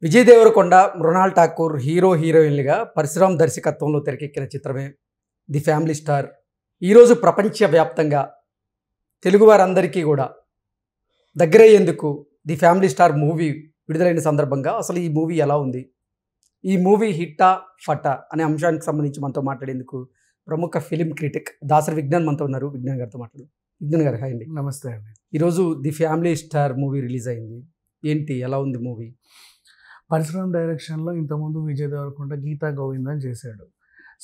Vijay Devarakonda, Mrunal Thakur hero హీరోయిన్లుగా పరశురామ్ దర్శకత్వంలో తెరకెక్కిన చిత్రమే ది ఫ్యామిలీ స్టార్. ఈరోజు ప్రపంచవ్యాప్తంగా తెలుగువారందరికీ కూడా దగ్గరయ్యేందుకు ది ఫ్యామిలీ స్టార్ మూవీ విడుదలైన సందర్భంగా అసలు ఈ మూవీ ఎలా ఉంది, ఈ మూవీ హిట్టా ఫటా అనే అంశానికి సంబంధించి మనతో మాట్లాడేందుకు ప్రముఖ ఫిలిం క్రిటిక్ దాసరి విజ్ఞాన్ మనతో ఉన్నారు. విజ్ఞాన్ గారితో మాట్లాడు. విజ్ఞాన్ గారు హాయ్ అండి. నమస్తే అండి. ఈరోజు the family star movie release అయింది. ఏంటి, ఎలా ఉంది మూవీ? పరశురామ్ డైరెక్షన్లో ఇంతకుముందు విజయ్ దేవరకొండ గీతా గోవిందం చేశాడు.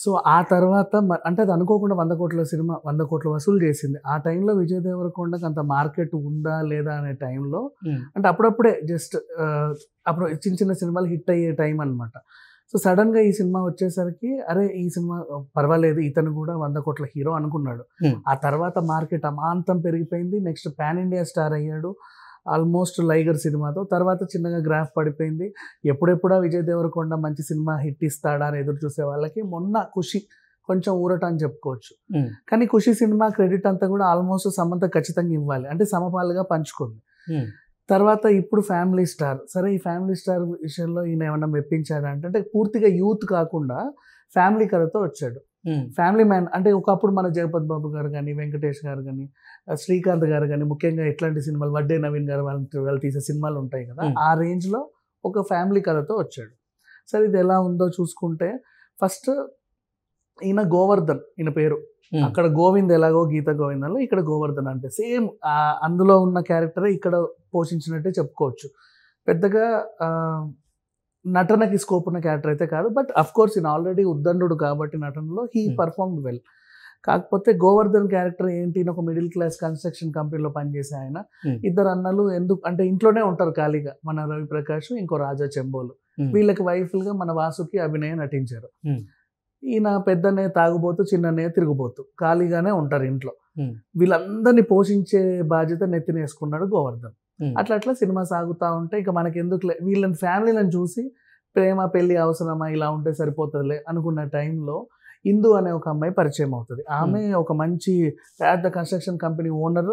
సో ఆ తర్వాత అంటే అది అనుకోకుండా 100 కోట్ల సినిమా 100 కోట్లు వసూలు చేసింది. ఆ టైంలో విజయ్ దేవరకొండకి అంత మార్కెట్ ఉందా లేదా అనే టైంలో అంటే అప్పుడప్పుడే జస్ట్ అప్పుడు చిన్న చిన్న సినిమాలు హిట్ అయ్యే టైం అనమాట. సో సడన్గా ఈ సినిమా వచ్చేసరికి అరే ఈ సినిమా పర్వాలేదు, ఇతను కూడా 100 కోట్ల హీరో అనుకున్నాడు. ఆ తర్వాత మార్కెట్ అమాంతం పెరిగిపోయింది. నెక్స్ట్ పాన్ ఇండియా స్టార్ అయ్యాడు ఆల్మోస్ట్ లైగర్ సినిమాతో. తర్వాత చిన్నగా గ్రాఫ్ పడిపోయింది. ఎప్పుడెప్పుడా విజయ్ దేవరకొండ మంచి సినిమా హిట్ ఇస్తాడా అని ఎదురు చూసే వాళ్ళకి మొన్న ఖుషి కొంచెం ఊరట అని చెప్పుకోవచ్చు. కానీ ఖుషి సినిమా క్రెడిట్ అంతా కూడా ఆల్మోస్ట్ సమంత ఖచ్చితంగా ఇవ్వాలి, అంటే సమపాలుగా పంచుకుంది. తర్వాత ఇప్పుడు ఫ్యామిలీ స్టార్. సరే ఈ ఫ్యామిలీ స్టార్ విషయంలో ఈయన ఏమన్నా మెప్పించాడా అంటే పూర్తిగా యూత్ కాకుండా ఫ్యామిలీ కథతో వచ్చాడు. ఫ్యామిలీ మ్యాన్ అంటే ఒకప్పుడు మన జగపతి బాబు గారు కానీ, వెంకటేష్ గారు కానీ, శ్రీకాంత్ గారు కానీ, ముఖ్యంగా ఇట్లాంటి సినిమాలు వడ్డే నవీన్ గారు వాళ్ళు తీసే సినిమాలు ఉంటాయి కదా, ఆ రేంజ్లో ఒక ఫ్యామిలీ కథతో వచ్చాడు. సరే ఇది ఎలా ఉందో చూసుకుంటే ఫస్ట్ ఈయన గోవర్ధన్, ఈయన పేరు. అక్కడ గోవింద్ ఎలాగో గీత గోవిందంలో ఇక్కడ గోవర్ధన్ అంటే సేమ్ అందులో ఉన్న క్యారెక్టరే ఇక్కడ పోషించినట్టే చెప్పుకోవచ్చు. పెద్దగా నటనకి స్కోప్ ఉన్న క్యారెక్టర్ అయితే కాదు, బట్ అఫ్ కోర్స్ ఈయన ఆల్రెడీ ఉద్దండు కాబట్టి నటనలో హీ పర్ఫార్మ్డ్ వెల్. కాకపోతే గోవర్ధన్ క్యారెక్టర్ ఏంటి, ఒక మిడిల్ క్లాస్ కన్స్ట్రక్షన్ కంపెనీలో పనిచేసే ఆయన. ఇద్దరు అన్నలు ఎందుకు అంటే ఇంట్లోనే ఉంటారు ఖాళీగా, మన రవి ప్రకాష్ ఇంకో రాజా చెంబోలు. వీళ్ళకి వైఫ్లుగా మన వాసుకి అభినయ నటించారు. ఈయన పెద్దనే తాగుబోతూ, చిన్ననే తిరుగుబోతూ, ఖాళీగానే ఉంటారు ఇంట్లో. వీళ్ళందరినీ పోషించే బాధ్యత నెత్తినేసుకున్నాడు గోవర్ధన్. అట్లా అట్లా సినిమా సాగుతూ ఉంటే ఇక మనకి ఎందుకు వీళ్ళని ఫ్యామిలీలను చూసి ప్రేమ పెళ్లి అవసరమా, ఇలా ఉంటే సరిపోతుందిలే అనుకున్న టైంలో ఇందు అనే ఒక అమ్మాయి పరిచయం అవుతుంది. ఆమె ఒక మంచి పెద్ద కన్స్ట్రక్షన్ కంపెనీ ఓనర్,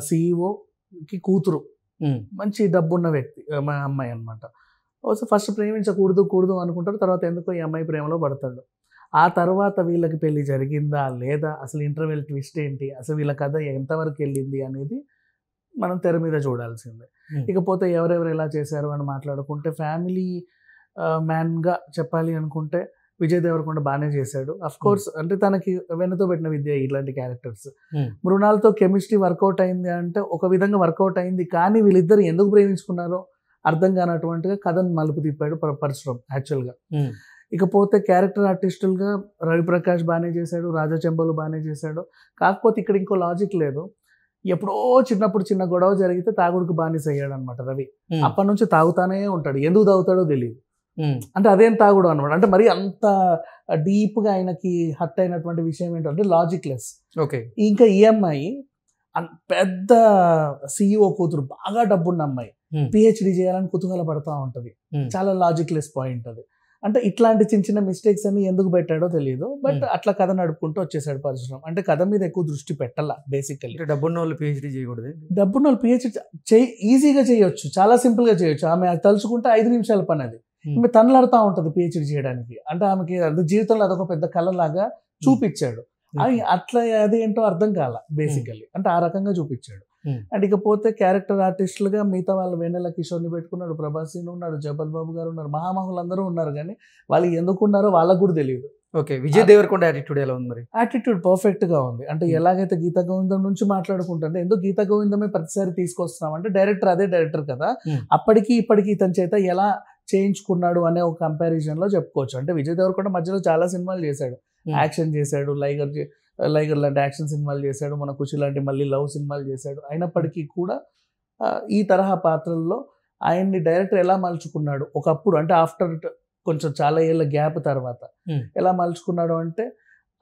సిఇఓకి కూతురు, మంచి డబ్బున్న వ్యక్తి మా అమ్మాయి అనమాట. సో ఫస్ట్ ప్రేమించకూడదు అనుకుంటారు. తర్వాత ఎందుకో ఈ అమ్మాయి ప్రేమలో పడతాడు. ఆ తర్వాత వీళ్ళకి పెళ్లి జరిగిందా లేదా, అసలు ఇంటర్వెల్ ట్విస్ట్ ఏంటి, అసలు వీళ్ళ కథ ఎంతవరకు వెళ్ళింది అనేది మనం తెర మీద చూడాల్సిందే. ఇకపోతే ఎవరెవరు ఎలా చేశారు అని మాట్లాడుకుంటే ఫ్యామిలీ మ్యాన్గా చెప్పాలి అనుకుంటే విజయ్ దేవరకొండ బాగానే చేశాడు. అఫ్ కోర్స్ అంటే తనకి వెన్నతో పెట్టిన విద్య ఇట్లాంటి క్యారెక్టర్స్. మృణాల్తో కెమిస్ట్రీ వర్కౌట్ అయింది అంటే ఒక విధంగా వర్కౌట్ అయింది, కానీ వీళ్ళిద్దరు ఎందుకు ప్రేమించుకున్నారో అర్థం కానటువంటిగా కథను మలుపు తిప్పాడు పరశురామ్ యాక్చువల్గా. ఇకపోతే క్యారెక్టర్ ఆర్టిస్టులుగా రవి ప్రకాష్ బాగానే చేశాడు, రాజా చెంబోలు బాగానే చేశాడు. కాకపోతే ఇక్కడ ఇంకో లాజిక్ లేదు. ఎప్పుడో చిన్నప్పుడు చిన్న గొడవ జరిగితే తాగుడుకు బానిస అయ్యాడు అనమాట రవి. అప్పటి నుంచి తాగుతానే ఉంటాడు, ఎందుకు తాగుతాడో తెలియదు. అంటే అదేం తాగుడు అనమాట. అంటే మరి అంత డీప్గా ఆయనకి హర్ట్ అయినటువంటి విషయం ఏంటంటే లాజిక్ లెస్. ఓకే. ఇంకా ఈ అమ్మాయి పెద్ద సిఇఓ కూతురు, బాగా డబ్బున్న అమ్మాయి, పిహెచ్డి చేయాలని కుతూహల పడతా ఉంటుంది. చాలా లాజిక్ లెస్ పాయింట్ అది. అంటే ఇట్లాంటి చిన్న చిన్న మిస్టేక్స్ అన్ని ఎందుకు పెట్టాడో తెలియదు, బట్ అట్లా కథ నడుపుకుంటూ వచ్చేసాడు పరశురామ్. అంటే కథ మీద ఎక్కువ దృష్టి పెట్టాల. బేసికల్లీ డబ్బున్న వాళ్ళు పిహెచ్డి చేయకూడదు. డబ్బున్న వాళ్ళు పిహెచ్డి ఈజీగా చేయొచ్చు, చాలా సింపుల్గా చేయొచ్చు. ఆమె తలుచుకుంటే 5 నిమిషాల పని అది. ఆమె తనలాడుతూ ఉంటుంది పిహెచ్డి చేయడానికి. అంటే ఆమెకి జీవితంలో అదొక పెద్ద కళలాగా చూపించాడు. అట్లా అదేంటో అర్థం కాల బేసికల్లీ, అంటే ఆ రకంగా చూపించాడు. అండ్ ఇకపోతే క్యారెక్టర్ ఆర్టిస్టులుగా మిగతా వాళ్ళు వెన్నెల కిషోర్ని పెట్టుకున్నాడు, ప్రభాస్ని ఉన్నాడు, జగపతి బాబు గారు ఉన్నారు, మహామహులు అందరూ ఉన్నారు. కానీ వాళ్ళు ఎందుకు ఉన్నారో వాళ్ళకు కూడా తెలియదు. ఓకే. విజయ్ దేవరకొండ యాటిట్యూడ్ ఎలా ఉంది మరి? యాటిట్యూడ్ పర్ఫెక్ట్గా ఉంది. అంటే ఎలాగైతే గీతా గోవిందం నుంచి మాట్లాడుకుంటుంటే ఎందుకు గీతా గోవిందమే ప్రతిసారి తీసుకొస్తున్నాం అంటే డైరెక్టర్ అదే డైరెక్టర్ కదా, అప్పటికి ఇప్పటికి ఇతని చేత ఎలా చేయించుకున్నాడు అనే ఒక కంపారిజన్లో చెప్పుకోవచ్చు. అంటే విజయ్ దేవరకొండ మధ్యలో చాలా సినిమాలు చేశాడు, యాక్షన్ చేశాడు, లైగర్ లాంటి యాక్షన్ సినిమాలు చేశాడు, మన ఖుషి లాంటి మళ్ళీ లవ్ సినిమాలు చేశాడు. అయినప్పటికీ కూడా ఈ తరహా పాత్రల్లో ఆయన్ని డైరెక్టర్ ఎలా మలుచుకున్నాడు ఒకప్పుడు, అంటే ఆఫ్టర్ కొంచెం చాలా ఏళ్ళ గ్యాప్ తర్వాత ఎలా మలుచుకున్నాడు అంటే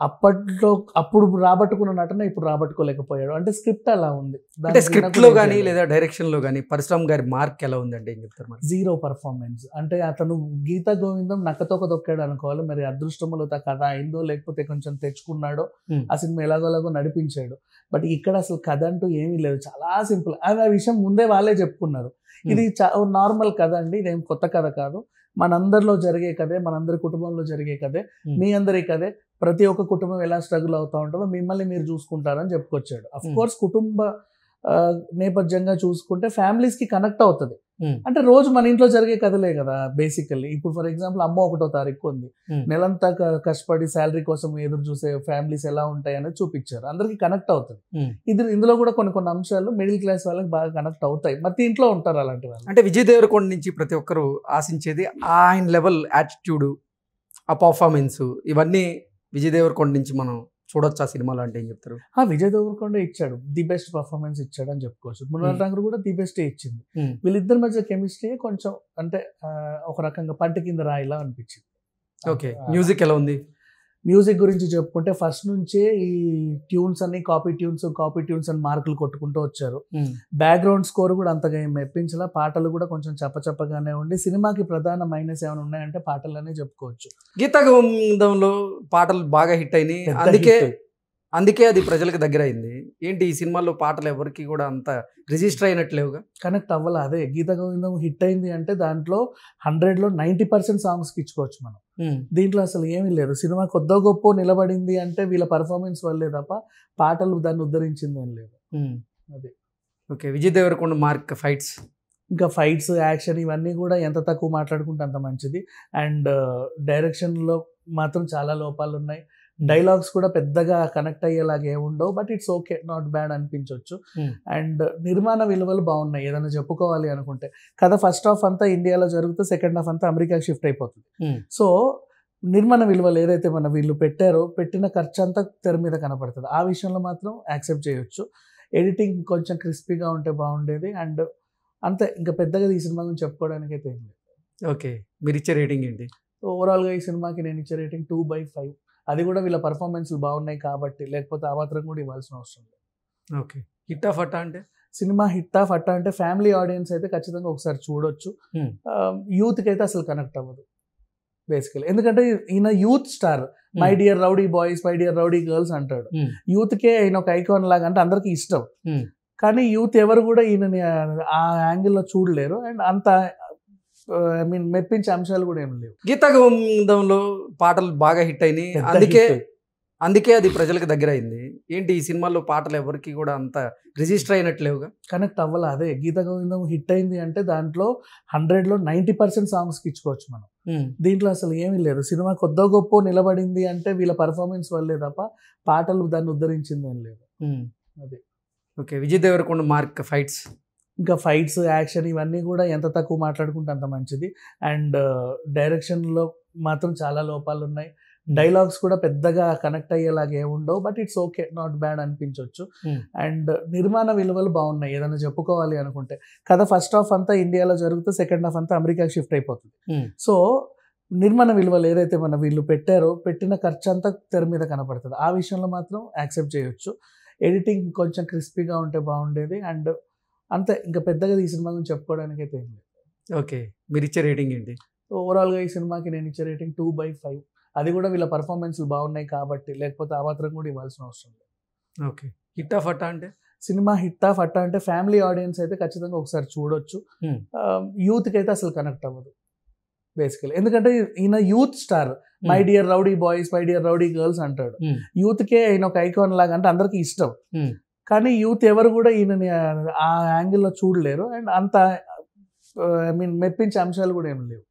అప్పుడు రాబట్టుకున్న నటన ఇప్పుడు రాబట్టుకోలేకపోయాడు. అంటే స్క్రిప్ట్ అలా ఉంది. అంటే స్క్రిప్ట్ లో కానీ లేదా డైరెక్షన్ లో కానీ పరశురామ్ గారి మార్క్ ఎలా ఉందంటే ఏం చెప్తారు? Zero performance. అంటే అతను గీతా గోవిందం నక్కతోక దొక్కాడు అనుకోవాలి. మరి అదృష్టములో కథ అయిందో లేకపోతే కొంచెం తెచ్చుకున్నాడో, ఆ సినిమా ఎలాగోలాగో నడిపించాడు. బట్ ఇక్కడ అసలు కథ అంటూ ఏమీ లేదు, చాలా సింపుల్. ఆ విషయం ముందే వాళ్ళే చెప్పుకున్నారు. ఇది నార్మల్ కథ అండి, ఇదేం కొత్త కథ కాదు, మనందరిలో జరిగే కథే, మనందరి కుటుంబంలో జరిగే కథే, మీ అందరి కథే, ప్రతి ఒక్క కుటుంబం ఎలా స్ట్రగుల్ అవుతూ ఉంటుందో మిమ్మల్ని మీరు చూసుకుంటారని చెప్పుకొచ్చాడు. అఫ్ కోర్స్ కుటుంబ నేపథ్యంగా చూసుకుంటే ఫ్యామిలీస్ కి కనెక్ట్ అవుతుంది. అంటే రోజు మన ఇంట్లో జరిగే కథలే కదా బేసికల్లీ. ఇప్పుడు ఫర్ ఎగ్జాంపుల్ అమ్మ 1వ తారీఖు ఉంది, నెలంతా కష్టపడి శాలరీ కోసం ఎదురు చూసే ఫ్యామిలీస్ ఎలా ఉంటాయి అనేది చూపించారు, అందరికి కనెక్ట్ అవుతుంది. ఇందులో కూడా కొన్ని అంశాలు మిడిల్ క్లాస్ వాళ్ళకి బాగా కనెక్ట్ అవుతాయి, ప్రతి ఇంట్లో ఉంటారు అలాంటి వాళ్ళు. అంటే విజయ్ దేవరకొండ నుంచి ప్రతి ఒక్కరు ఆశించేది ఆయన లెవెల్ యాటిట్యూడ్, ఆ పర్ఫార్మెన్స్, ఇవన్నీ విజయ్ దేవరకొండ నుంచి మనం చూడొచ్చు ఆ సినిమాలో అంటే ఏం చెప్తారు? విజయ్ దేవరకొండ ఇచ్చాడు, ది బెస్ట్ పర్ఫార్మెన్స్ ఇచ్చాడు అని చెప్పుకోవచ్చు. మృణాల్ ఠాకూర్ కూడా ది బెస్ట్ ఇచ్చింది. వీళ్ళిద్దరి మధ్య కెమిస్ట్రీ కొంచెం అంటే ఒక రకంగా పంట కింద రాయిలా అనిపించింది. ఓకే, మ్యూజిక్ ఎలా ఉంది? మ్యూజిక్ గురించి చెప్పుకుంటే ఫస్ట్ నుంచే ఈ ట్యూన్స్ అన్ని కాపీ ట్యూన్స్ అని మార్కులు కొట్టుకుంటూ వచ్చారు. బ్యాక్గ్రౌండ్ స్కోర్ కూడా అంతగా ఏం మెప్పించలా, పాటలు కూడా కొంచెం చప్పచప్పగానే ఉండి, సినిమాకి ప్రధాన మైనస్ ఏమైనా ఉన్నాయంటే పాటలనే చెప్పుకోవచ్చు. గీతా గోవిందంలో పాటలు బాగా హిట్ అయినాయి, అందుకే అది ప్రజలకు దగ్గర అయింది. ఏంటి ఈ సినిమాలో పాటలు ఎవరికి కూడా అంత రిజిస్టర్ అయినట్లేవుగా, కనెక్ట్ అవ్వాలి. అదే గీతా గోవిందం హిట్ అయింది అంటే దాంట్లో 100లో 90% సాంగ్స్కి ఇచ్చుకోవచ్చు మనం. దీంట్లో అసలు ఏమీ లేదు. సినిమా కొద్దో గొప్ప నిలబడింది అంటే వీళ్ళ పర్ఫార్మెన్స్ వల్లే తప్ప పాటలు దాన్ని ఉద్ధరించింది ఏం లేదు. అది okay. Vijay Devarakonda mark fights, ఇంకా ఫైట్స్, యాక్షన్ ఇవన్నీ కూడా ఎంత తక్కువ మాట్లాడుకుంటే అంత మంచిది. అండ్ డైరెక్షన్లో మాత్రం చాలా లోపాలు ఉన్నాయి. డైలాగ్స్ కూడా పెద్దగా కనెక్ట్ అయ్యేలాగా ఏముండవు, but it's okay, not bad అనిపించవచ్చు. అండ్ నిర్మాణ విలువలు బాగున్నాయి ఏదైనా చెప్పుకోవాలి అనుకుంటే. కథ ఫస్ట్ హాఫ్ అంతా ఇండియాలో జరుగుతూ సెకండ్ హాఫ్ అంతా అమెరికాకి షిఫ్ట్ అయిపోతుంది. సో నిర్మాణ విలువలు ఏదైతే వీళ్ళు పెట్టిన ఖర్చు అంతా తెర మీద కనపడుతుంది. ఆ విషయంలో మాత్రం యాక్సెప్ట్ చేయొచ్చు. ఎడిటింగ్ కొంచెం క్రిస్పీగా ఉంటే బాగుండేది. అండ్ అంతే, ఇంకా పెద్దగా ఈ సినిమా గురించి చెప్పుకోవడానికి అయితే ఏం లేదు. ఓకే, మీరు ఇచ్చే రేటింగ్ ఏంటి? ఓవరాల్గా ఈ సినిమాకి నేను ఇచ్చే రేటింగ్ 2/5. అది కూడా వీళ్ళ పర్ఫార్మెన్స్లు బాగున్నాయి కాబట్టి, లేకపోతే ఆ మాత్రం కూడా ఇవ్వాల్సిన అవసరం లేదు. ఓకే. హిట్ ఆఫ్ అట్టా అంటే సినిమా హిట్ ఆఫ్ అట్టా అంటే ఫ్యామిలీ ఆడియన్స్ అయితే ఖచ్చితంగా ఒకసారి చూడొచ్చు. యూత్కి అయితే అసలు కనెక్ట్ అవ్వదు బేసికలీ, ఎందుకంటే ఈయన youth star. My dear rowdy boys, my dear rowdy girls అంటాడు. యూత్కే ఈయన ఒక ఐకాన్ లాగా, అంటే అందరికీ ఇష్టం. కానీ యూత్ ఎవరు కూడా ఈయనని ఆ యాంగిల్లో చూడలేరు. అండ్ అంత మెప్పించే అంశాలు కూడా ఏమి లేవు. గీతా గోవిందంలో పాటలు బాగా హిట్ అయినాయి, అందుకే అది ప్రజలకు దగ్గర అయింది. ఏంటి ఈ సినిమాలో పాటలు ఎవరికి కూడా అంత రిజిస్టర్ అయినట్లేవుగా, కనెక్ట్ అవ్వాలి. అదే గీతా గోవిందం హిట్ అయింది అంటే దాంట్లో 100లో 90% సాంగ్స్కి ఇచ్చుకోవచ్చు మనం. దీంట్లో అసలు ఏమీ లేదు. సినిమా కొద్దో గొప్ప నిలబడింది అంటే వీళ్ళ పర్ఫార్మెన్స్ వల్లే తప్ప పాటలు దాన్ని ఉద్ధరించింది ఏం లేదు. అది okay. Vijay Devarakonda mark fights, ఇంకా ఫైట్స్, యాక్షన్ ఇవన్నీ కూడా ఎంత తక్కువ మాట్లాడుకుంటే అంత మంచిది. అండ్ డైరెక్షన్లో మాత్రం చాలా లోపాలు ఉన్నాయి. డైలాగ్స్ కూడా పెద్దగా కనెక్ట్ అయ్యేలాగా ఏముండవు, but it's okay, not bad అనిపించవచ్చు. అండ్ నిర్మాణ విలువలు బాగున్నాయి ఏదైనా చెప్పుకోవాలి అనుకుంటే. కథ ఫస్ట్ హాఫ్ అంతా ఇండియాలో జరుగుతూ సెకండ్ హాఫ్ అంతా అమెరికాకి షిఫ్ట్ అయిపోతుంది. సో నిర్మాణ విలువలు ఏదైతే వీళ్ళు పెట్టిన ఖర్చు అంతా తెర మీద కనపడుతుంది. ఆ విషయంలో మాత్రం యాక్సెప్ట్ చేయొచ్చు. ఎడిటింగ్ కొంచెం క్రిస్పీగా ఉంటే బాగుండేది. అండ్ అంతే, ఇంకా పెద్దగా ఈ సినిమా గురించి చెప్పుకోవడానికి అయితే ఏం లేదు. ఓకే, మీరు ఇచ్చే రేటింగ్ ఏంటి? ఓవరాల్గా ఈ సినిమాకి నేను ఇచ్చే రేటింగ్ 2/5. అది కూడా వీళ్ళ పర్ఫార్మెన్స్లు బాగున్నాయి కాబట్టి, లేకపోతే ఆ మాత్రం కూడా ఇవ్వాల్సిన అవసరం లేదు. ఓకే. హిట్ ఆఫ్ అట్టా అంటే సినిమా హిట్ ఆఫ్ అట్టా అంటే ఫ్యామిలీ ఆడియన్స్ అయితే ఖచ్చితంగా ఒకసారి చూడొచ్చు. యూత్కి అయితే అసలు కనెక్ట్ అవ్వదు బేసికలీ, ఎందుకంటే ఈయన youth star. My dear rowdy boys, my dear rowdy girls అంటాడు. యూత్కే ఈయన ఒక ఐకాన్ లాగా, అంటే అందరికీ ఇష్టం. కానీ యూత్ ఎవరు కూడా ఈయనని ఆ యాంగిల్లో చూడలేరు. అండ్ అంత మెప్పించే అంశాలు కూడా ఏమి లేవు.